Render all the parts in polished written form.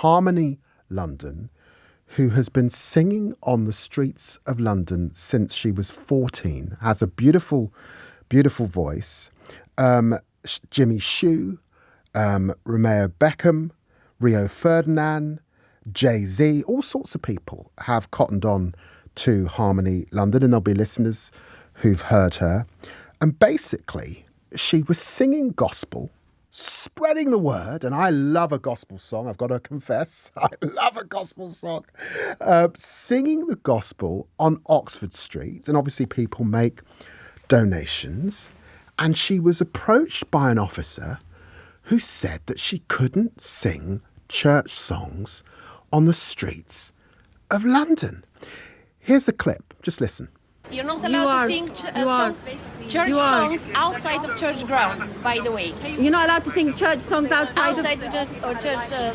Harmonie London, who has been singing on the streets of London since she was 14, has a beautiful, beautiful voice. Jimmy Shue, Romeo Beckham, Rio Ferdinand, Jay-Z, all sorts of people have cottoned on to Harmonie London, and there'll be listeners who've heard her. And basically, she was singing gospel, spreading the word, and I love a gospel song, I've got to confess. I love a gospel song. Singing the gospel on Oxford Street, and obviously people make donations, and she was approached by an officer who said that she couldn't sing church songs on the streets of London. Here's a clip, just listen. You're not allowed to sing church songs outside of church grounds, by the way. You're not allowed to sing church songs outside of church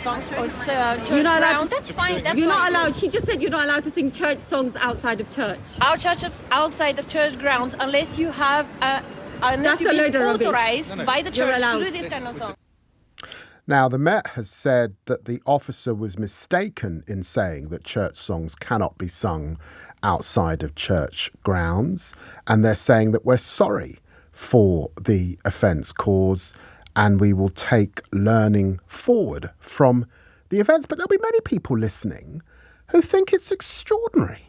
songs or church you're not allowed grounds. To, that's fine. That's you're not fine. allowed. She just said you're not allowed to sing church songs outside of church. Outside of church grounds, unless you have unless That's you've been authorized by the church to do this kind of song. Now, the Met has said that the officer was mistaken in saying that church songs cannot be sung outside of church grounds, and they're saying that we're sorry for the offence caused and we will take learning forward from the events. But there'll be many people listening who think it's extraordinary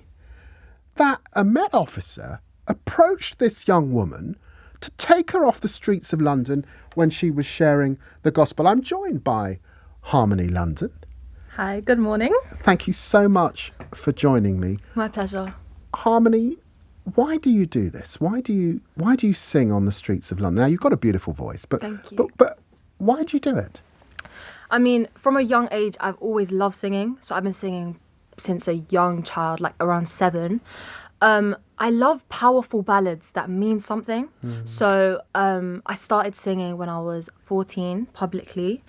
that a Met officer approached this young woman to take her off the streets of London when she was sharing the gospel. I'm joined by Harmonie London. Hi, good morning. Thank you so much for joining me. My pleasure. Harmonie, why do you do this? Why do you sing on the streets of London? Now, you've got a beautiful voice, but Thank you. But why do you do it? I mean, from a young age, I've always loved singing. So I've been singing since a young child, like around 7. I love powerful ballads that mean something. So I started singing when I was 14 publicly.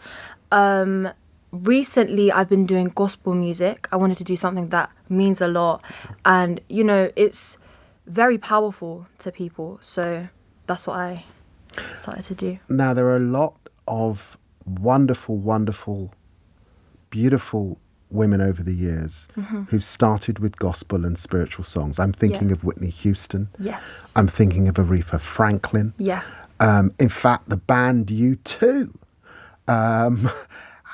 Recently, I've been doing gospel music. I wanted to do something that means a lot. And, you know, it's very powerful to people. So that's what I started to do. Now, there are a lot of wonderful, wonderful, beautiful women over the years who've started with gospel and spiritual songs. I'm thinking of Whitney Houston. Yes. I'm thinking of Aretha Franklin. Yeah. In fact, the band U2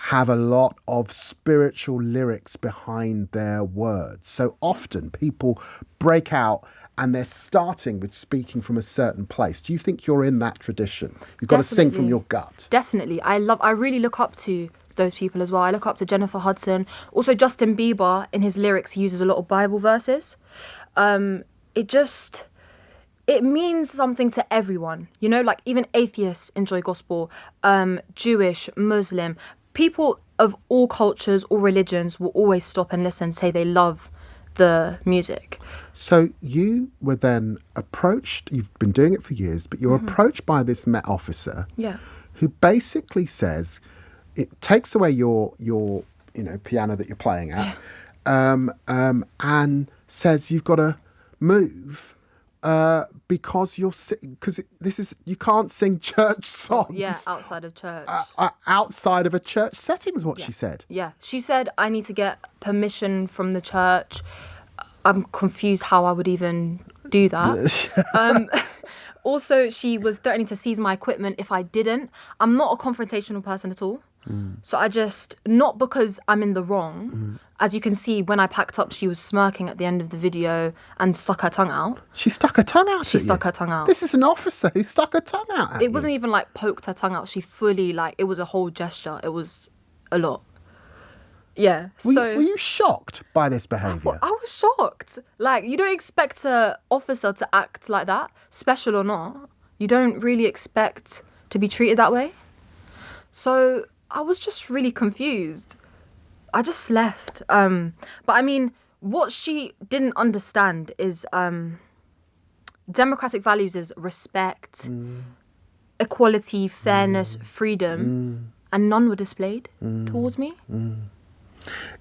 have a lot of spiritual lyrics behind their words. So often people break out and they're starting with speaking from a certain place. Do you think you're in that tradition? You've got to sing from your gut. Definitely. I really look up to those people as well. I look up to Jennifer Hudson. Also, Justin Bieber, in his lyrics, he uses a lot of Bible verses. It means something to everyone. You know, like even atheists enjoy gospel, Jewish, Muslim. People of all cultures, all religions will always stop and listen, say they love the music. So you were then approached, you've been doing it for years, but you're approached by this Met officer who basically says, it takes away your piano that you're playing at, and says you've got to move because you can't sing church songs. Yeah, outside of church. Outside of a church setting is what she said. Yeah, she said I need to get permission from the church. I'm confused how I would even do that. Also, she was threatening to seize my equipment if I didn't. I'm not a confrontational person at all. So I just, not because I'm in the wrong. As you can see, when I packed up, she was smirking at the end of the video and stuck her tongue out. She stuck her tongue out. She stuck her tongue out. This is an officer who stuck her tongue out at It wasn't even like poked her tongue out. She fully, like, it was a whole gesture. It was a lot. Yeah. Were you shocked by this behaviour? I was shocked. Like, you don't expect an officer to act like that, special or not. You don't really expect to be treated that way. So I was just really confused. I just left. But I mean, what she didn't understand is democratic values is respect, equality, fairness, freedom, and none were displayed towards me.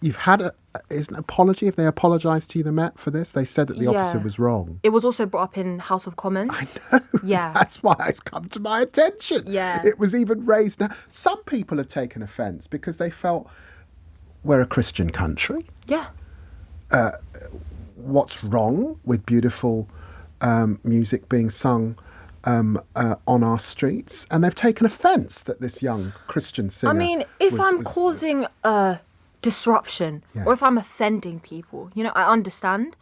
You've had is an apology. If they apologised to you, the Met, for this, they said that the officer was wrong. It was also brought up in House of Commons. I know. Yeah. That's why it's come to my attention. Yeah. It was even raised. Now, some people have taken offence because they felt we're a Christian country. Yeah. What's wrong with beautiful music being sung on our streets? And they've taken offence that this young Christian singer... I mean, if I'm causing a disruption or if I'm offending people, you know, I understand.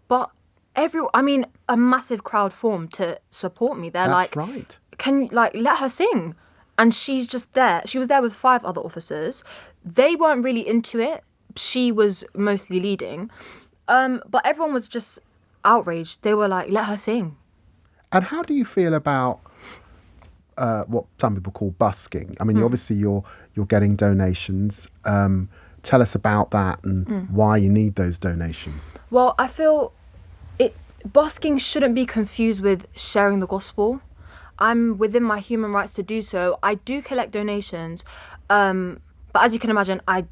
But a massive crowd formed to support me. They're That's like, right. let her sing. And she's just there. She was there with 5 other officers. They weren't really into it. She was mostly leading. But everyone was just outraged. They were like, let her sing. And how do you feel about what some people call busking? I mean, obviously you're getting donations. Tell us about that and why you need those donations. Well, I feel busking shouldn't be confused with sharing the gospel. I'm within my human rights to do so. I do collect donations, but as you can imagine, I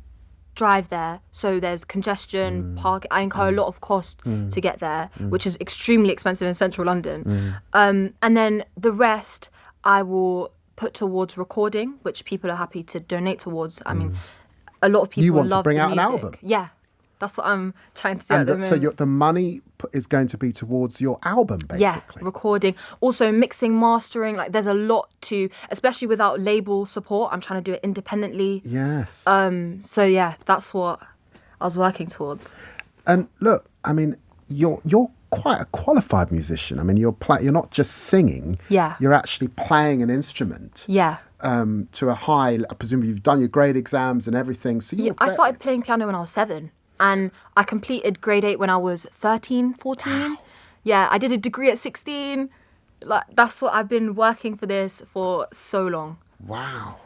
drive there, so there's congestion, park. I incur a lot of cost to get there, which is extremely expensive in central London. And then the rest I will put towards recording, which people are happy to donate towards. I mean, a lot of people You want love to bring the out an music. album? Yeah, that's what I'm trying to do at the moment. So the money is going to be towards your album, basically? Yeah, recording. Also mixing, mastering. Like, there's a lot to, especially without label support. I'm trying to do it independently. Yes. So yeah, that's what I was working towards. And look, I mean, you're quite a qualified musician. I mean, you're not just singing. Yeah. You're actually playing an instrument. Yeah. To a high. Presumably, you've done your grade exams and everything. So I started playing piano when I was 7, and I completed grade 8 when I was 13, 14. Wow. Yeah, I did a degree at 16. Like, that's what I've been working for this for so long. Wow.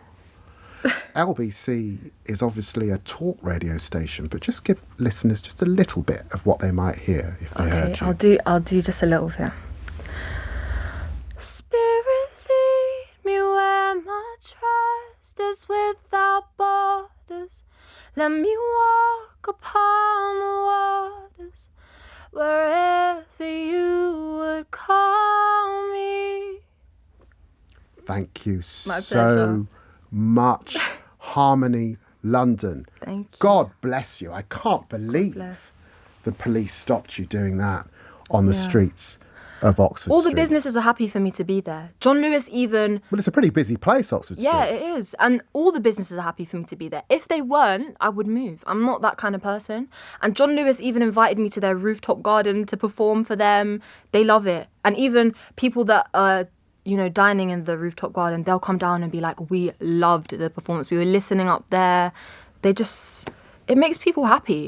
LBC is obviously a talk radio station, but just give listeners just a little bit of what they might hear if they heard you. I'll do just a little bit. Spirit, lead me where my trust is without borders. Let me walk upon the waters wherever you would call me. Thank you My so pleasure. much, Harmonie London. Thank you. God bless you. I can't believe the police stopped you doing that on the streets of Oxford All Street. the businesses are happy for me to be there. John Lewis even... Well, it's a pretty busy place, Oxford Street. Yeah, it is. And all the businesses are happy for me to be there. If they weren't, I would move. I'm not that kind of person. And John Lewis even invited me to their rooftop garden to perform for them. They love it. And even people that are, dining in the rooftop garden, they'll come down and be like, we loved the performance. We were listening up there. It makes people happy.